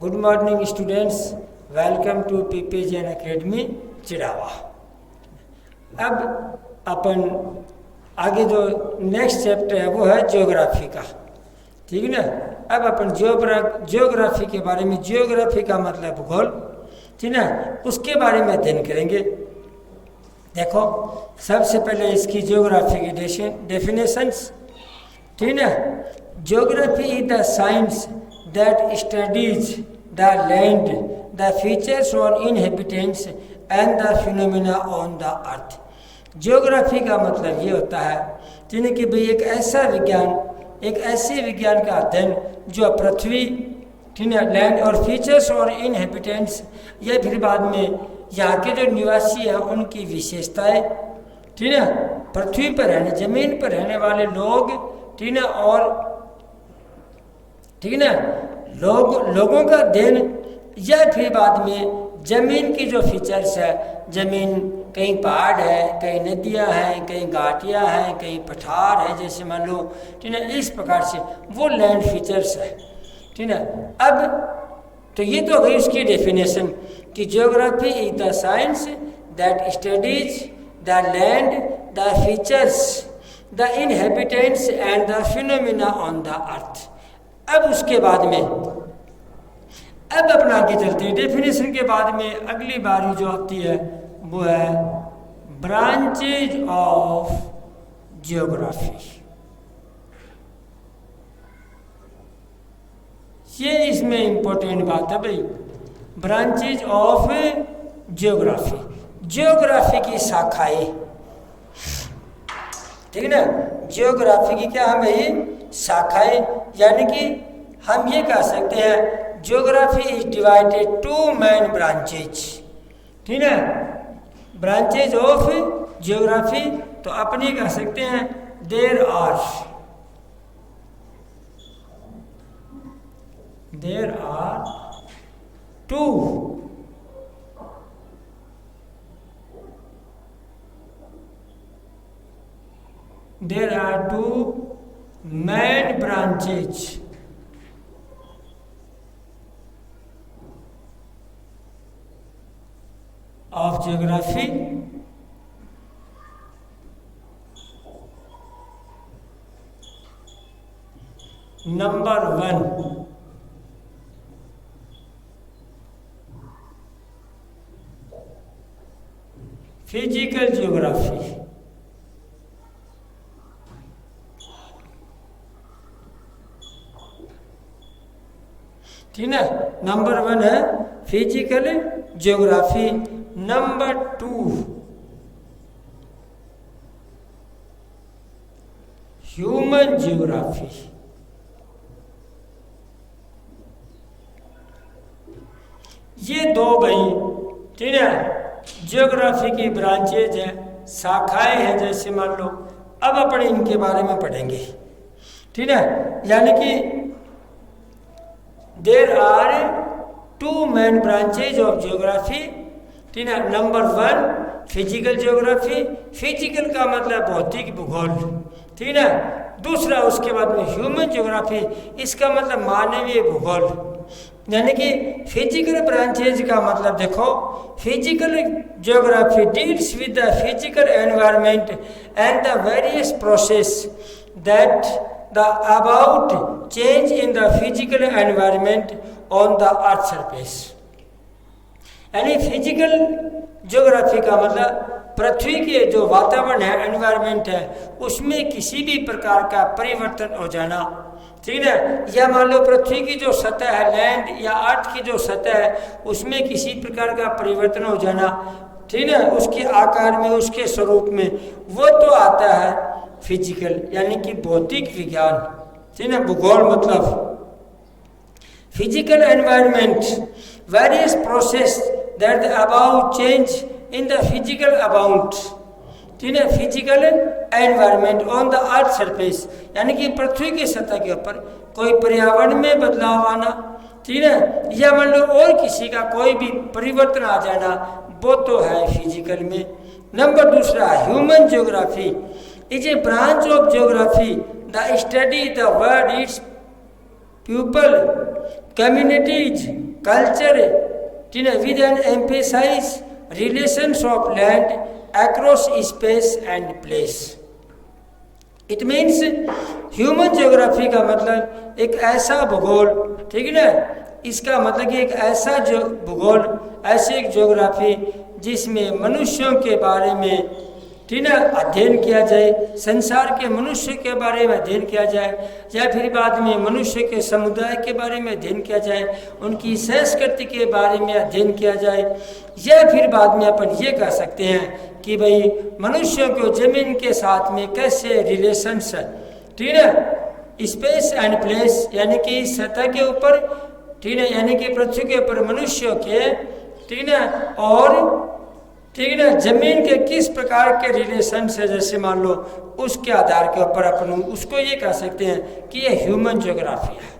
Good morning students, welcome to पीपीजेन academy Chirawa. अब अपन आगे जो नेक्स्ट चैप्टर है वो है ज्योग्राफी का, ठीक है ना। अब अपन ज्योग्राफी के बारे में, ज्योग्राफी का मतलब भूगोल, ठीक ना, उसके बारे में अध्ययन करेंगे। देखो, सबसे पहले इसकी ज्योग्राफी की डेफिनेशंस, ठीक ना। Geography is the science that studies the land, the features और inhabitants and the phenomena on the earth. Geography का मतलब ये होता है ठीक कि भाई एक ऐसा विज्ञान, एक ऐसे विज्ञान का अध्ययन जो पृथ्वी, ठीक है, लैंड और फीचर्स और इनहेबिटेंट्स, या फिर बाद में यहाँ के जो निवासी हैं उनकी विशेषताएं, ठीक है, पृथ्वी पर रहने, जमीन पर रहने वाले लोग, ठीक है, और ठीक है ना, लोगों का अध्ययन, या फिर बाद में जमीन की जो फीचर्स है, जमीन कहीं पहाड़ है, कहीं नदियां हैं, कहीं घाटियां हैं, कहीं पठार है, जैसे मान लो, ठीक है, इस प्रकार से वो लैंड फीचर्स है, ठीक है। अब तो ये तो गई उसकी डेफिनेशन कि geography is the science that studies the land, the features, the inhabitants and the phenomena on the अर्थ। अब उसके बाद में, अब अपना आगे चलते हैं। डेफिनेशन के बाद में अगली बारी जो आती है वो है ब्रांचेज ऑफ ज्योग्राफी। ये इसमें इंपॉर्टेंट बात है भाई, ब्रांचेज ऑफ ज्योग्राफी, ज्योग्राफी की शाखाएं, ठीक है ना। ज्योग्राफी की क्या है भाई, शाखाएं, यानी कि हम ये कह सकते हैं geography is divided to main branches, ठीक है, ब्रांचेज ऑफ ज्योग्राफी। तो अपने कह सकते हैं there are two main branches of geography. Number 1, physical geography, ठीक है। नंबर 1 है physical geography. Number 2 human geography. ये दो भाई, ठीक है, ज्योग्राफी की ब्रांचेज हैं, शाखाएं हैं, जैसे मान लो। अब अपन इनके बारे में पढ़ेंगे, ठीक है, यानी कि there are 2 main branches of geography, ठीक है। नंबर 1 फिजिकल ज्योग्राफी, फिजिकल का मतलब भौतिक भूगोल, ठीक है। दूसरा उसके बाद में ह्यूमन ज्योग्राफी, इसका मतलब मानवीय भूगोल, यानी कि फिजिकल ब्रांचेज का मतलब देखो, physical geography deals with the physical environment and the various process that the about change in the physical environment on the earth surface। यानी फिजिकल ज्योग्राफी का मतलब पृथ्वी के जो वातावरण है, एनवायरनमेंट है, उसमें किसी भी प्रकार का परिवर्तन हो जाना, ठीक है। या मान लो पृथ्वी की जो सतह है, लैंड या अर्थ की जो सतह है, उसमें किसी प्रकार का परिवर्तन हो जाना, ठीक है, उसके आकार में, उसके स्वरूप में, वो तो आता है फिजिकल, यानी कि भौतिक विज्ञान, ठीक है। भूगोल मतलब physical environment, various process that about change in the physical about, ठीक है, physical environment on the earth surface, यानी कि पृथ्वी की सतह के ऊपर कोई पर्यावरण में बदलाव आना, ठीक है, या मान लो और किसी का कोई भी परिवर्तन आ जाना, वो तो है फिजिकल में। Number 2 human geography is a branch of geography, the study the world, its people, communities culture, with an emphasis relations of land across space and place. It means human geography का मतलब एक ऐसा भूगोल, ठीक है ना, इसका मतलब कि एक ऐसा जो भूगोल, ऐसी एक ज्योग्राफी जिसमें मनुष्यों के बारे में, ठीक ना, अध्ययन किया जाए, संसार के मनुष्य के बारे में अध्ययन किया जाए, या फिर बाद में मनुष्य के समुदाय के बारे में अध्ययन किया जाए, उनकी संस्कृति के बारे में अध्ययन किया जाए, या फिर बाद में अपन ये कह सकते हैं कि भाई मनुष्यों को जमीन के साथ में कैसे रिलेशंस है, ठीक है, स्पेस एंड प्लेस, यानी कि सतह के ऊपर, ठीक है, यानी कि पृथ्वी के ऊपर मनुष्यों के, ठीक है, और ठीक है ना, जमीन के किस प्रकार के रिलेशन से, जैसे मान लो उसके आधार के ऊपर अपन उसको ये कह सकते हैं कि ये ह्यूमन ज्योग्राफी है,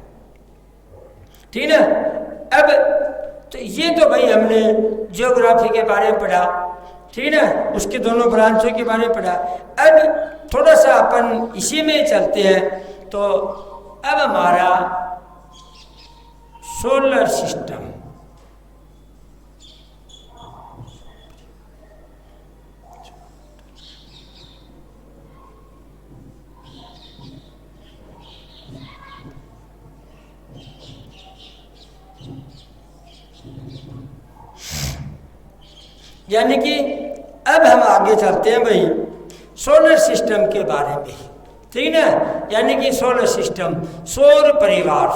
ठीक है। अब तो ये तो भाई हमने ज्योग्राफी के बारे में पढ़ा, ठीक है, उसके दोनों ब्रांचों के बारे में पढ़ा। अब थोड़ा सा अपन इसी में चलते हैं। तो अब हमारा सोलर सिस्टम, यानी कि अब हम आगे चलते हैं भाई सोलर सिस्टम के बारे में, ठीक ना, यानी कि सोलर सिस्टम, सौर परिवार,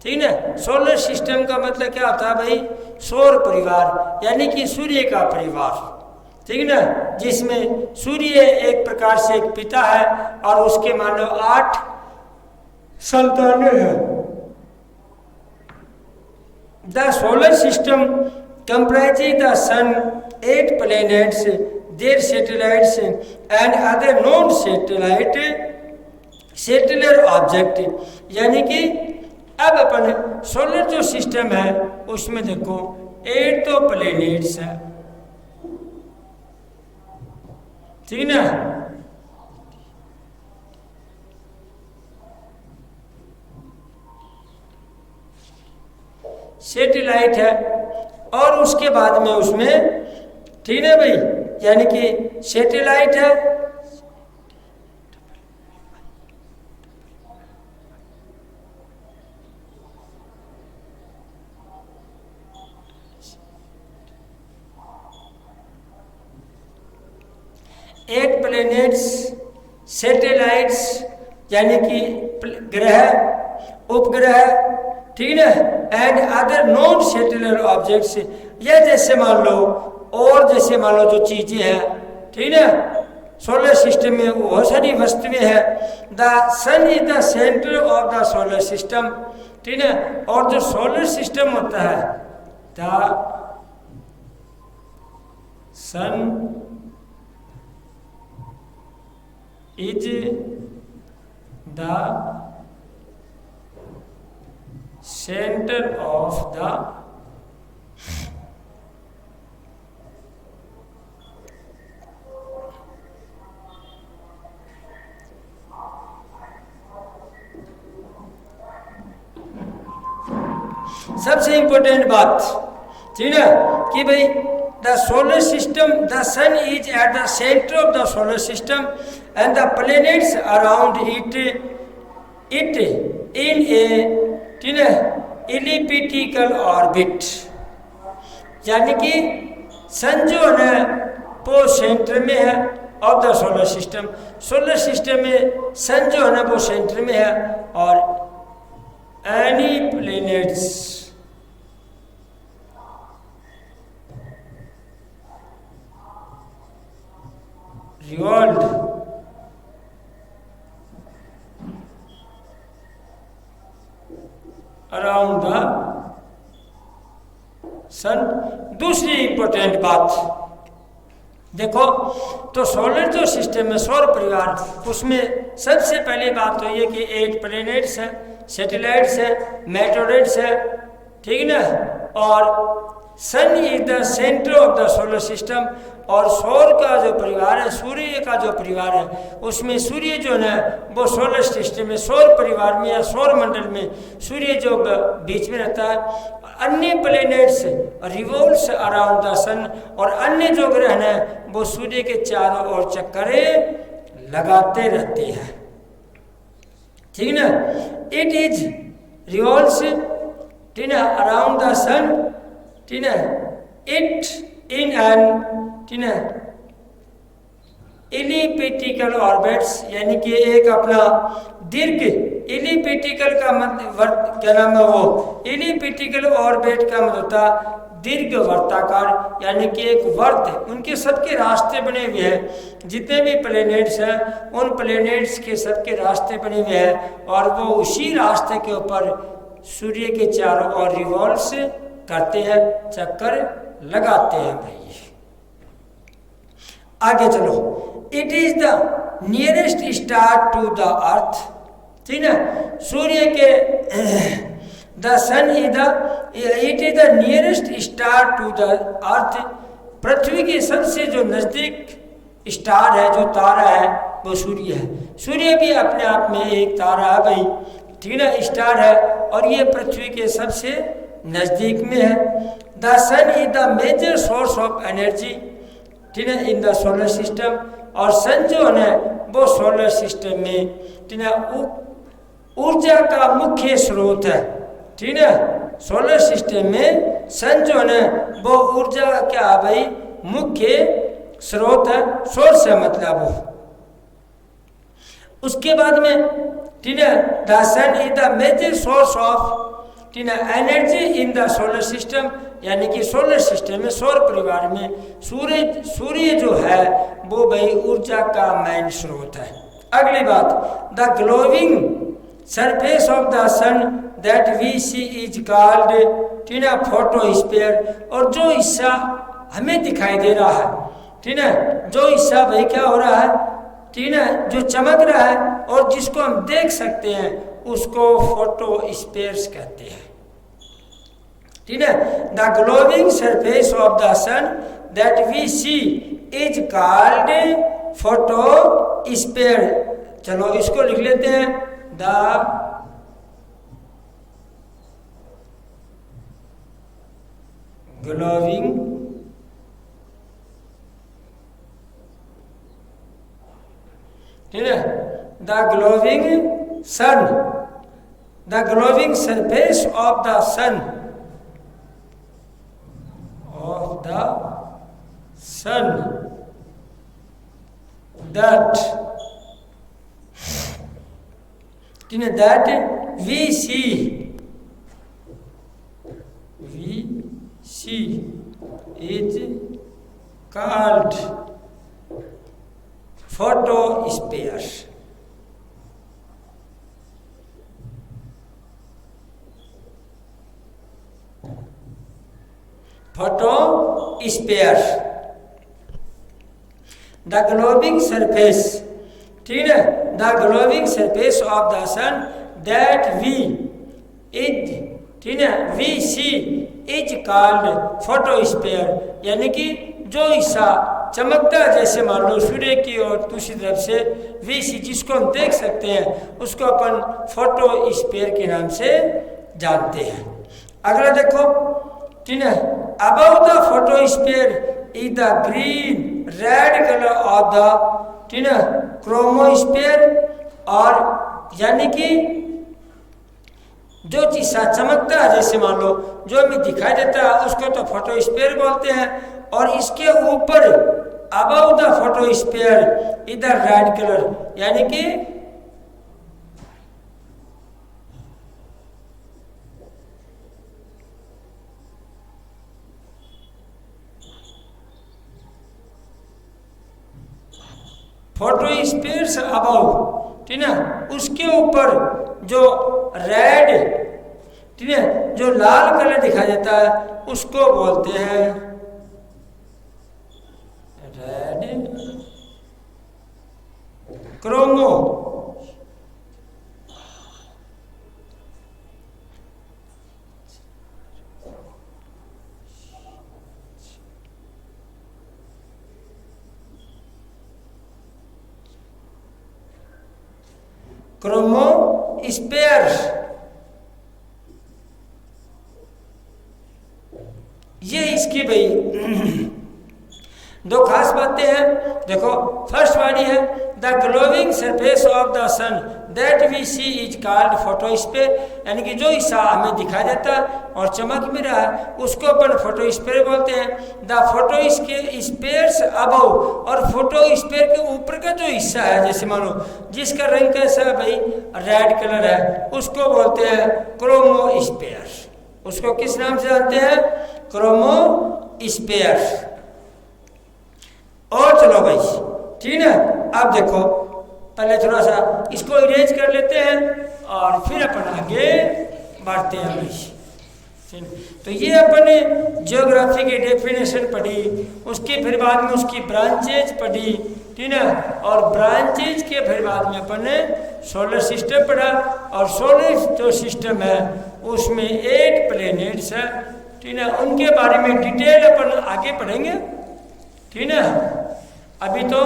ठीक ना। सोलर सिस्टम का मतलब क्या होता है भाई? सौर परिवार, यानी कि सूर्य का परिवार, ठीक ना, जिसमें सूर्य एक प्रकार से एक पिता है और उसके मान लो 8 संतानें हैं। The solar system comprising the sun, 8 planets, their satellites and other non-satellite stellar object, यानी कि अब अपन सोलर जो सिस्टम है उसमें देखो 8 तो प्लेनेट्स है, ठीक ना, सैटेलाइट है, और उसके बाद में उसमें, ठीक है भाई, यानी कि सैटेलाइट है, एट प्लेनेट्स, सैटेलाइट्स यानी कि ग्रह, उपग्रह, ठीक है, and other non satellite objects, या जैसे मान लो, और जैसे मान लो जो चीजें हैं, ठीक है, सोलर सिस्टम में बहुत सारी वस्तुएं हैं। The sun is the centre of the solar system, ठीक है, और जो सोलर सिस्टम होता है, the sun is the centre of the सबसे इंपॉर्टेंट बात, ठीक है, कि भाई the solar system, the sun is at the centre of the solar system and the planets around it in a, ठीक है, इलिप्टिकल ऑर्बिट, यानी कि सन जो है वो सेंटर में है of the solar system. Solar system में सन जो है ना वो सेंटर में है, और any planets revolve around the sun. दूसरी इंपॉर्टेंट बात देखो, तो सोलर जो सिस्टम है, सौर परिवार, उसमें सबसे पहली बात तो ये कि 8 प्लैनेट्स है, सैटेलाइट्स है, मेटेरोइड्स है, ठीक ना, और sun is the centre of the solar system, और सौर का जो परिवार है, सूर्य का जो परिवार है, उसमें सूर्य जो है वो सोलर सिस्टम में, सौर परिवार में या सौर मंडल में सूर्य जो बीच में रहता है। अन्य प्लेनेट्स रिवॉल्व्स अराउंड द सन, और अन्य जो ग्रह हैं वो सूर्य के चारों ओर चक्करे लगाते रहते हैं, ठीक ना। इट इज रिवॉल्व्स, ठीक है, अराउंड द सन, ठीक है, इट इन एन, ठीक है, इलिप्टिकल ऑर्बिट्स, यानी कि एक अपना दीर्घ, इलिप्टिकल का मतलब क्या नाम है वो, इलिप्टिकल ऑर्बिट का मतलब होता दीर्घ वर्ताकार, यानी कि एक वर्त, उनके सबके रास्ते बने हुए हैं, जितने भी प्लेनेट्स हैं उन प्लेनेट्स के सबके रास्ते बने हुए हैं, और वो उसी रास्ते के ऊपर सूर्य के चारों ओर रिवॉल्व्स करते हैं, चक्कर लगाते हैं भाई। आगे चलो, it is the nearest star to the earth, ठीक है, सूर्य के the sun is the, it is the nearest star to the earth, पृथ्वी के सबसे जो नजदीक स्टार है, जो तारा है, वो सूर्य है। सूर्य भी अपने आप में एक तारा है भाई, ठीक है, स्टार है, और ये पृथ्वी के सबसे नजदीक में है। The sun is the major source of energy, ठीक है, इन द सोलर सिस्टम, और सन जो है वो सोलर सिस्टम में, ठीक है, ऊर्जा का मुख्य स्रोत है, ठीक है। सोलर सिस्टम में सन जो है वो ऊर्जा का क्या है भाई, मुख्य स्रोत है, सोर्स है मतलब वो। उसके बाद में, ठीक है, the sun is the major source of, ठीक है, energy in the solar system, यानी कि सोलर सिस्टम में, सौर परिवार में सूर्य जो है वो भाई ऊर्जा का मेन स्रोत है। अगली बात, the glowing surface of the sun that we see is called, ठीक है, फोटोस्फीयर, और जो हिस्सा हमें दिखाई दे रहा है, ठीक है, जो हिस्सा भाई क्या हो रहा है, ठीक है, जो चमक रहा है और जिसको हम देख सकते हैं उसको फोटोस्फीयर्स कहते हैं, ठीक है। The glowing surface of the sun that we see is called photosphere. चलो इसको लिख लेते हैं, द ग्लोविंग ठीक है, the glowing sun, the glowing surface of the sun, of the sun that we see is called photosphere। Photosphere, the glowing surface, ठीक है, the glowing surface of the sun that we is, ठीक है, we see is called photosphere, यानी कि जो हिस्सा चमकता है, जैसे मान लो सूर्य की और दूसरी तरफ से वी सी, जिसको हम देख सकते हैं उसको अपन फोटोस्फीयर के नाम से जानते हैं। अगला देखो, ठीक है, above the photosphere is the green red color of the, ठीक है, chromosphere, और यानी कि जो चीज चमकता है, जैसे मान लो जो हमें दिखाई देता है उसको तो फोटोस्फीयर बोलते हैं, और इसके ऊपर above the photosphere is the red color, यानी कि फोटोस्फीयर से अबव, ठीक है, उसके ऊपर जो रेड, ठीक है, जो लाल कलर दिखाई देता है उसको बोलते हैं रेड क्रोमो, क्रोमोस्फेयर। ये इसकी भाई दो खास बातें हैं। देखो फर्स्ट वाली है the glowing surface of the sun that we see is called photosphere, यानी कि जो हिस्सा हमें दिखाई देता है और चमक भी रहा है उसको अपन फोटोस्फीयर बोलते हैं। द फोटोस्फीयर्स अबव, और फोटोस्फीयर के ऊपर का जो हिस्सा है, जैसे मान लो जिसका रंग कैसा है भाई, रेड कलर है, उसको बोलते हैं क्रोमोस्फीयर। उसको किस नाम से जानते हैं? क्रोमोस्फीयर। और चलो भाई ठीक है, अब देखो पहले थोड़ा सा इसको इरेज कर लेते हैं और फिर अपन आगे बढ़ते हैं भाई। तो ये अपन ने ज्योग्राफी की डेफिनेशन पढ़ी, उसके फिर बाद में उसकी ब्रांचेज पढ़ी, ठीक है, और ब्रांचेज के फिर बाद में अपन ने सोलर सिस्टम पढ़ा, और सोलर जो सिस्टम है उसमें 8 प्लेनेट्स है, ठीक है, उनके बारे में डिटेल अपन आगे पढ़ेंगे, ठीक है। अभी तो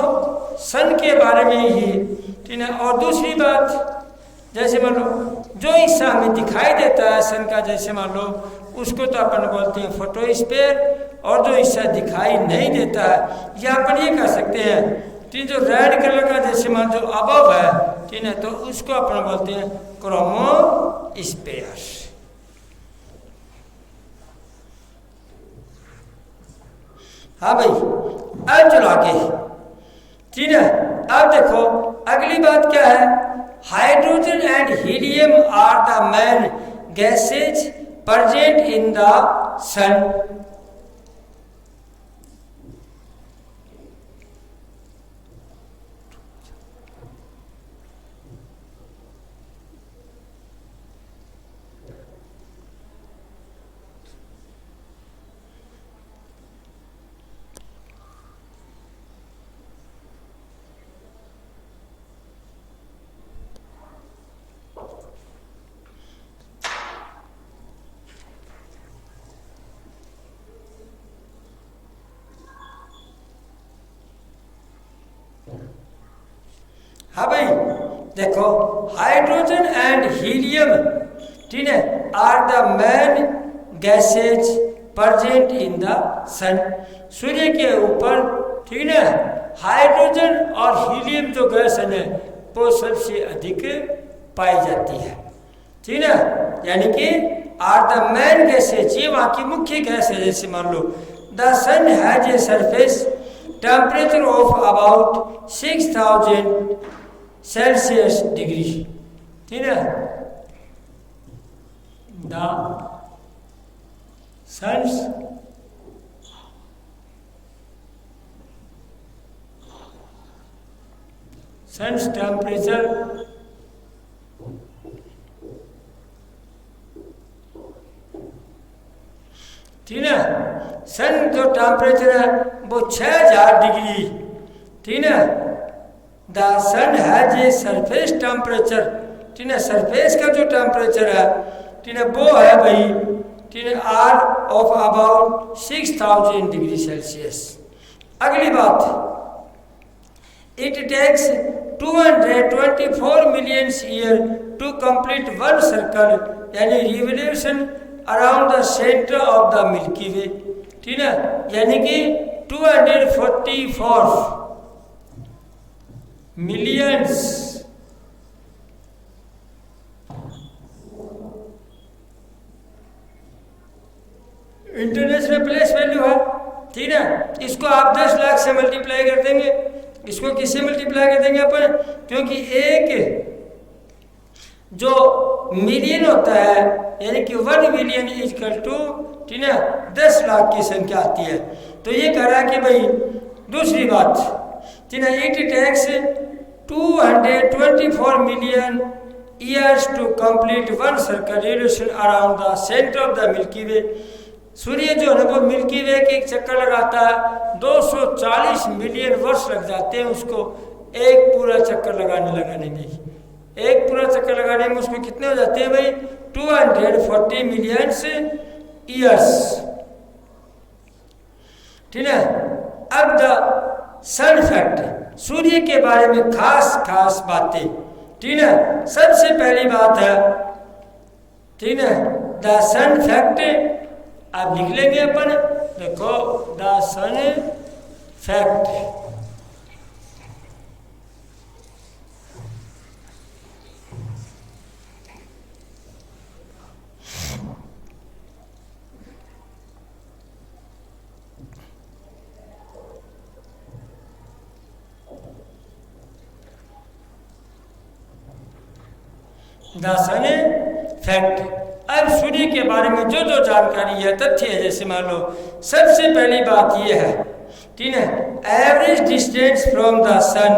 सन के बारे में ही, ठीक है। और दूसरी बात, जैसे मान लो जो हिस्सा हमें दिखाई देता है सन का, जैसे मान लो उसको तो अपन बोलते हैं फोटोस्फीयर, और जो हिस्सा दिखाई नहीं देता है या अपन ये कह सकते हैं, ठीक, जो रेड कलर का जैसे मान जो अबव है, ठीक है, तो उसको अपन बोलते हैं क्रोमोस्फीयर। हाँ भाई, अब चलो आगे, ठीक है। अब देखो अगली बात क्या है, hydrogen and helium are the main gases present in the sun. हाँ भाई देखो, हाइड्रोजन एंड हीलियम, ठीक है, are the main gases present in the sun. सूर्य के ऊपर, ठीक है, हाइड्रोजन और हीलियम जो गैस है वो सबसे अधिक पाई जाती है, ठीक है, यानी कि आर द मेन गैसेज, ये वहाँ की मुख्य गैस है। जैसे मान लो the sun has a surface temperature of about 6000 Celsius degree, ठीक है। द सन्स टेम्परेचर ठीक है, सन जो टेम्परेचर है वो 6000 डिग्री, ठीक है। The sun has a surface temperature, ठीक है, सरफेस का जो टेम्परेचर है, ठीक है, वो है भाई, ठीक है, are of about 6000 degree Celsius. अगली बात, it takes 224 million year to complete one circle, यानी revolution around the centre of the Milky Way, ठीक है, यानी कि 244 मिलियंस इंटरनेशनल प्लेस वैल्यू है, ठीक है। इसको आप 10 लाख से मल्टीप्लाई कर देंगे, इसको किससे मल्टीप्लाई कर देंगे अपन, क्योंकि एक जो मिलियन होता है, यानी कि 1 मिलियन इजकल टू, ठीक है, 10 लाख की संख्या आती है। तो ये कह रहा है कि भाई दूसरी बात, ठीक है, it takes 224 million years to complete one circle revolution around the centre of the Milky Way. सूर्य जो है वो मिल्की वे के एक चक्कर लगाता है, 240 मिलियन वर्ष लग जाते हैं उसको एक पूरा चक्कर लगाने में। एक पूरा चक्कर लगाने में उसमें कितने हो जाते हैं भाई, 240 मिलियन ईयर्स, ठीक है। अब द सन फैक्ट, सूर्य के बारे में खास बातें, ठीक है। सबसे पहली बात है, ठीक है, द सन फैक्ट आप लिख लेंगे अपन, देखो the sun fact. The sun fact. अब सूर्य के बारे में जो जो जानकारी है, तथ्य है, जैसे मान लो सबसे पहली बात यह है, ठीक है, average distance from the sun,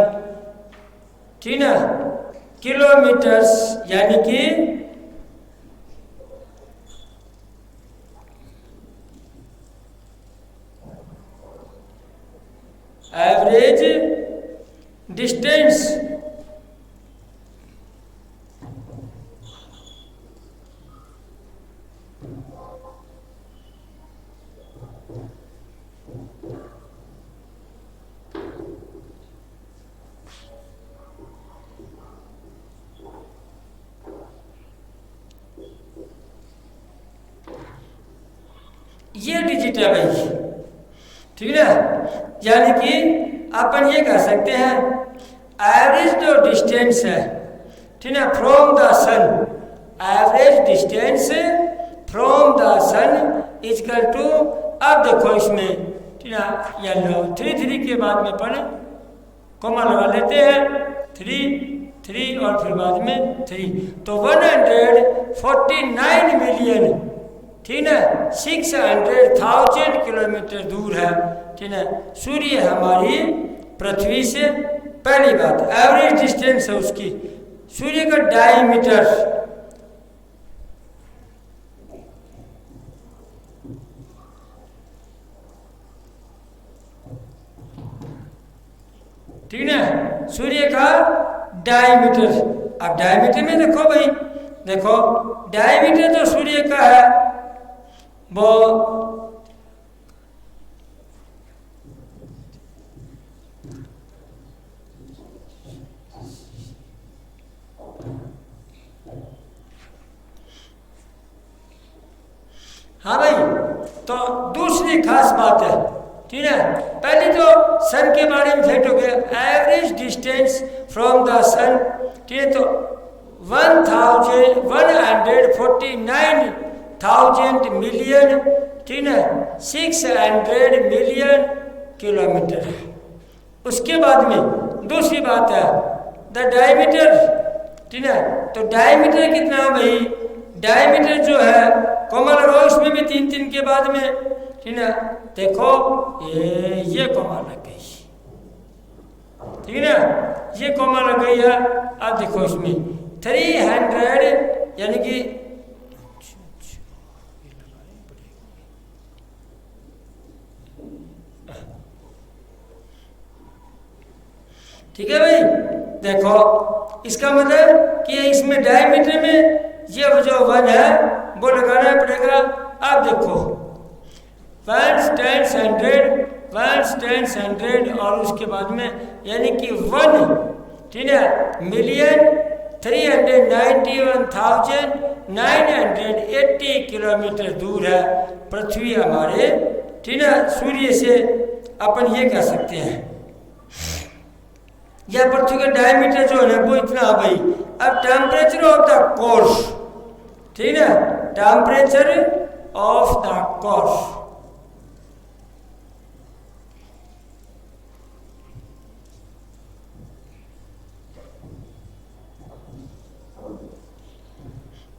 ठीक है, किलोमीटर्स, यानी कि एवरेज डिस्टेंस ये डिजिट है भाई, ठीक है। यानी कि अपन ये कह सकते हैं एवरेज जो डिस्टेंस है, ठीक है, from the sun, average distance from the sun is equal to, अब देखो इसमें, ठीक है, येलो 3 के बाद में अपन कॉमा लगा लेते हैं, 3 और फिर बाद में 3, तो 149 मिलियन, ठीक है, 600,000 किलोमीटर दूर है, ठीक है, सूर्य हमारी पृथ्वी से। पहली बात एवरेज डिस्टेंस है उसकी, सूर्य का डायमीटर, ठीक है, सूर्य का डायमीटर। अब डायमीटर में देखो भाई, देखो डायमीटर जो सूर्य का है वो हाँ भाई, तो दूसरी खास बात है, ठीक है, पहले तो सन के बारे में फैक्ट हो गया, average distance from the sun, ठीक है, तो 149,000 मिलियन, ठीक है, 600 मिलियन किलोमीटर है। उसके बाद में दूसरी बात है द डायमीटर, ठीक है, तो डायमीटर कितना है भाई, डायमीटर जो है कॉमा लगाओ उसमें भी 3 के बाद में, ठीक है, देखो ये कॉमा लग गई, ठीक है ना, ये कॉमा लग गई है। अब देखो इसमें 300, यानी कि ठीक है भाई, देखो इसका मतलब कि इसमें डायमीटर में ये जो 1 है वो लगाना पड़ेगा। अब देखो 1 10 100 और उसके बाद में यानी कि 1, ठीक है, मिलियन 391,980 किलोमीटर दूर है पृथ्वी हमारे, ठीक है, सूर्य से। अपन ये कह सकते हैं यह पृथ्वी का डायमीटर जो है वो इतना है भाई। अब टेम्परेचर ऑफ द कोर्स, ठीक है, temperature of the course,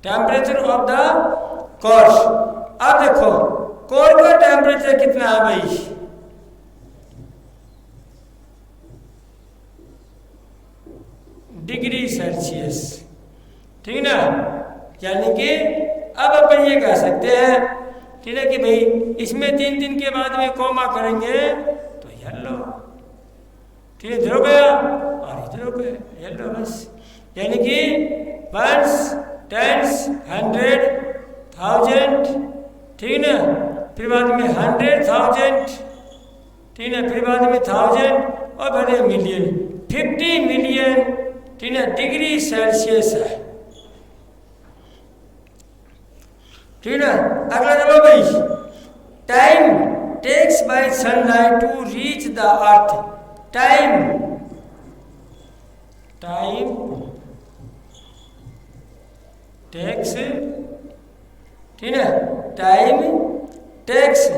temperature of the course. अब देखो कोर का टेम्परेचर कितना है भाई, डिग्री सेल्सियस, ठीक है ना, यानी कि अब अपन ये कह सकते हैं, ठीक है, कि भाई इसमें 3 के बाद में कॉमा करेंगे तो येलो, ठीक है, इधर हो गया और इधर हो गया येलो, बस। यानी कि 1 10 100,000, ठीक है ना, फिर बाद में 100,000, ठीक है, फिर बाद में 1000 और फिर मिलियन, 50 मिलियन ठीक है डिग्री सेल्सियस है। ठीक है अगला जवाब भाई, time takes by sunlight to reach the earth. Time takes, ठीक है time takes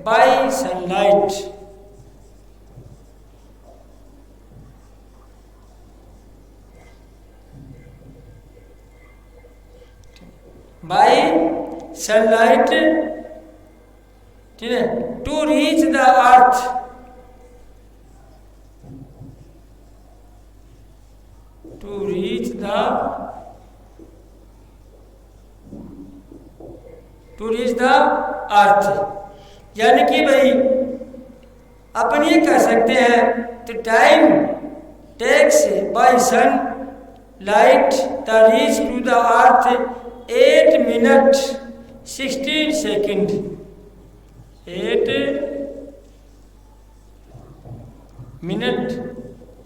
by sunlight by sunlight, ठीक है to reach the earth. To reach the earth, यानी कि भाई अपन ये कह सकते हैं तो time takes by sun light the reach to the earth 8 minute 16 second. 8 minute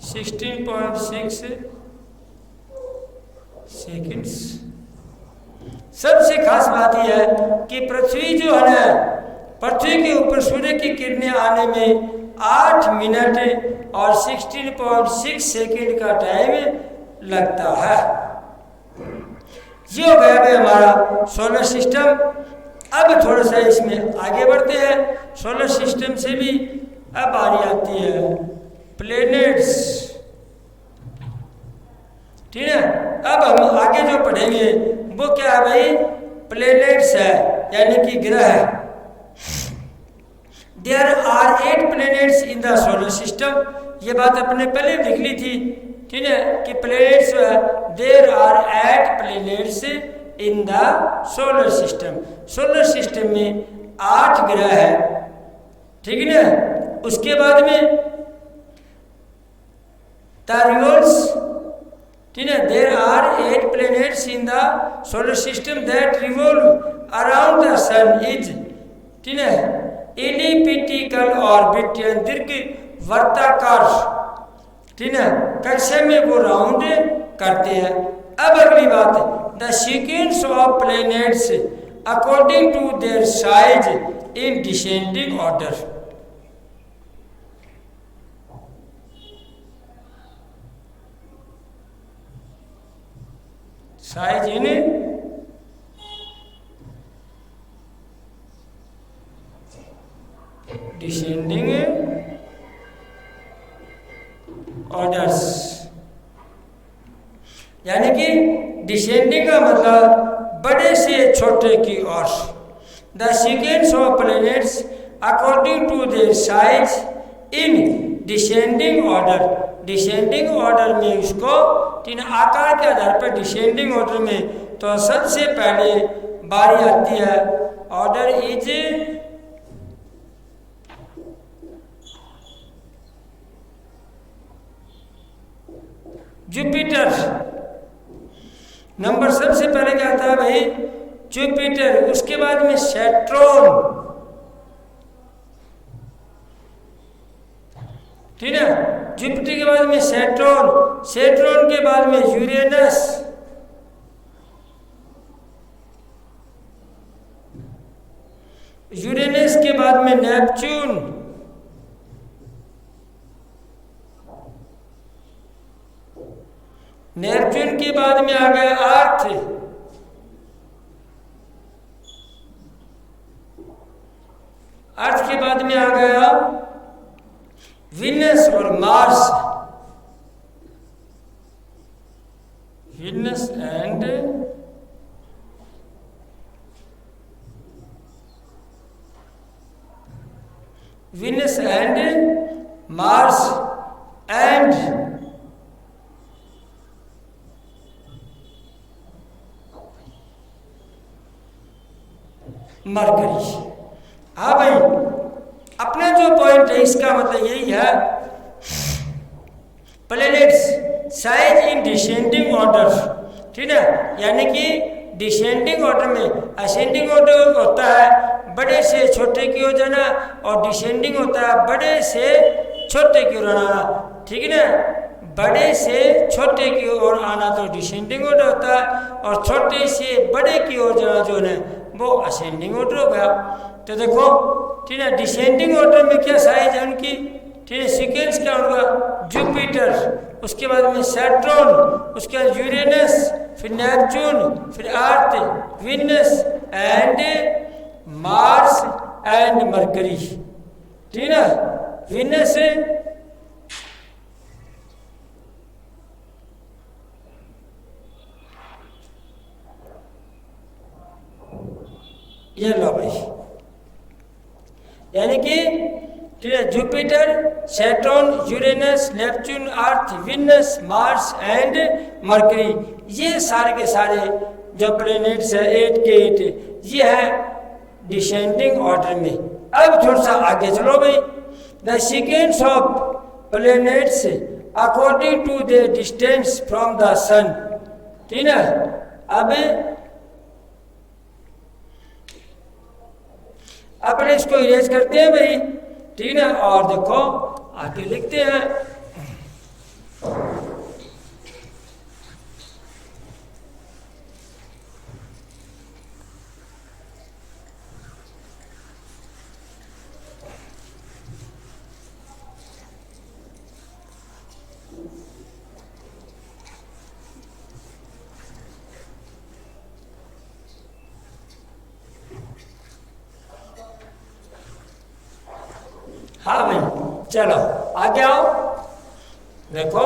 16.6 seconds. सबसे खास बात यह है कि पृथ्वी जो है ना, पृथ्वी के ऊपर सूर्य की किरणें आने में 8 मिनट और 16.6 सेकंड का टाइम लगता है। ये हो गया भाई हमारा सोलर सिस्टम। अब थोड़ा सा इसमें आगे बढ़ते हैं। सोलर सिस्टम से भी अब बारी आती है प्लेनेट्स, ठीक है। अब हम आगे जो पढ़ेंगे वो क्या है भाई, प्लेनेट्स है यानी कि ग्रह। There are 8 planets in the solar system. ये बात अपने पहले लिख ली थी, ठीक है कि planets there are 8 planets in the solar system. Solar system में 8 ग्रह है, ठीक है ना। उसके बाद में टारियोल्स, ठीक है there are 8 planets in the solar system that revolve around the sun is, ठीक है एलिप्टिकल ऑर्बिट, दीर्घ वर्ताकार, ठीक है कक्षा में वो राउंड करते हैं। अब अगली बात, the sequence of planets according to their size in descending order. Size in descending orders, यानी कि डिसेंडिंग का मतलब बड़े से छोटे की ओर। The sequence of planets according to their size in descending order. Descending order में उसको तीन आकार के आधार पर डिसेंडिंग ऑर्डर में तो सबसे पहले बारी आती है ऑर्डर इज जुपिटर। नंबर सबसे पहले क्या आता है भाई, जुपिटर। उसके बाद में सैटर्न, ठीक है जुपिटर के बाद में सैटर्न, सैटर्न के बाद में यूरेनस, यूरेनस के बाद में नेपच्यून, नेपच्यून के बाद में आ गया अर्थ, अर्थ के बाद में आ गया वीनस और Mars, Venus and Venus and Mars and mercury. हाँ भाई अपना जो पॉइंट है इसका मतलब यही है, planets size in descending order, ठीक है यानी कि डिसेंडिंग ऑर्डर में असेंडिंग ऑर्डर होता है बड़े से छोटे की ओर जाना और डिसेंडिंग होता है बड़े से छोटे की ओर आना, ठीक है ना। बड़े से छोटे की ओर आना तो डिसेंडिंग ऑर्डर होता है, और छोटे से बड़े की ओर जाना जो है वो असेंडिंग ऑर्डर हो गया। तो देखो ठीक है, डिसेंडिंग ऑर्डर में क्या साइज है उनकी, ठीक है, सीक्वेंस क्या होगा, जुपिटर, उसके बाद में सैटर्न, उसके बाद यूरेनस, फिर नेपच्यून, फिर Earth, Venus and Mars and Mercury. ठीक है, वीनस ये लो भाई, यानी कि ठीक है, Jupiter, Saturn, Uranus, Neptune, earth, Venus, Mars and mercury, ये सारे के सारे जो प्लैनेट्स है 8 के 8, ये है डिसेंडिंग ऑर्डर में। अब थोड़ा सा आगे चलो भाई, the sequence of planets according to the distance from the sun. ठीक है, अब अपने इसको इरेज करते हैं भाई, ठीक है, और देखो आगे लिखते हैं। हाँ भाई चलो आगे आओ, देखो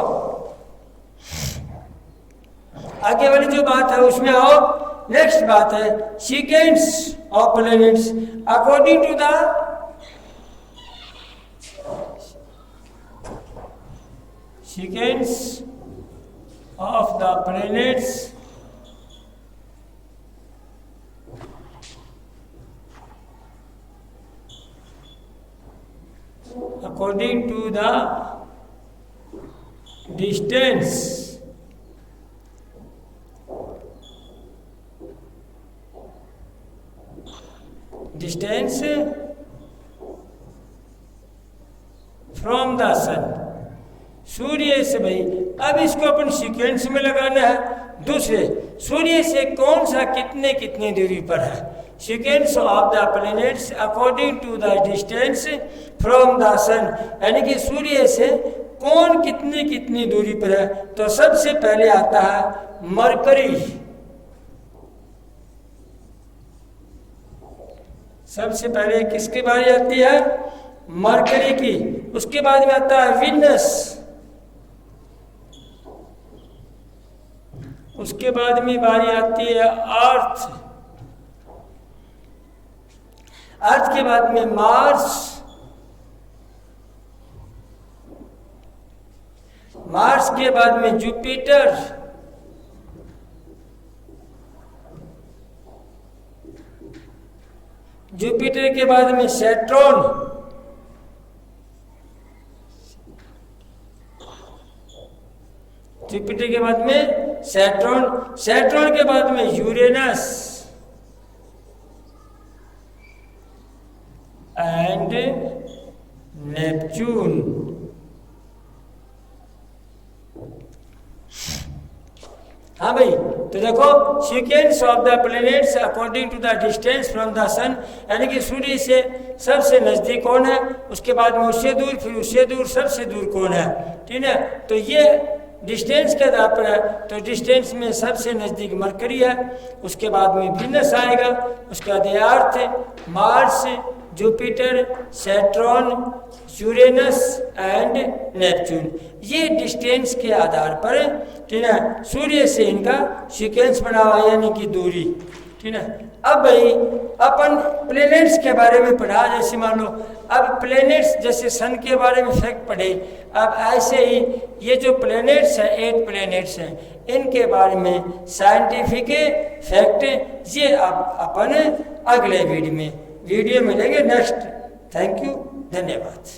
आगे वाली जो बात है उसमें आओ। नेक्स्ट बात है sequence of planets according to the sequence of the planets according to the distance from the sun, सूर्य से भाई। अब इसको अपन सीक्वेंस में लगाना है, दूसरे सूर्य से कौन सा कितने कितने दूरी पर है। Sequence of the planets according to the distance from the sun, यानी कि सूर्य से कौन कितनी कितनी दूरी पर है। तो सबसे पहले आता है मरकरी, सबसे पहले किसकी बारी आती है, मरकरी की। उसके बाद में आता है वीनस, उसके बाद में बारी आती है अर्थ, अर्थ के बाद में मार्स, मार्स के बाद में जुपिटर, जुपिटर के बाद में सैटर्न, जुपिटर के बाद में सैटर्न, सैटर्न के बाद में यूरेनस एंड नेपच्यून। हाँ भाई, तो देखो sequence of the planets according to the distance from the sun, यानी कि सूर्य से सबसे नजदीक कौन है, उसके बाद में उससे दूर, फिर उससे दूर, सबसे दूर कौन है। ठीक है, तो ये डिस्टेंस के आधार पर है। तो डिस्टेंस में सबसे नज़दीक मरकरी है, उसके बाद में वीनस आएगा, उसके बाद Earth, Mars, Jupiter, Saturn, Uranus and Neptune. ये डिस्टेंस के आधार पर ठीक है सूर्य से इनका सीक्वेंस बना हुआ, यानी कि दूरी। ठीक है, अब भाई अपन प्लैनेट्स के बारे में पढ़ा, जैसे मान लो अब प्लैनेट्स जैसे सन के बारे में फैक्ट पढ़े, अब ऐसे ही ये जो प्लैनेट्स हैं 8 प्लैनेट्स हैं, इनके बारे में साइंटिफिक फैक्ट ये अब अपन अगले वीडियो में लेंगे नेक्स्ट। थैंक यू, धन्यवाद।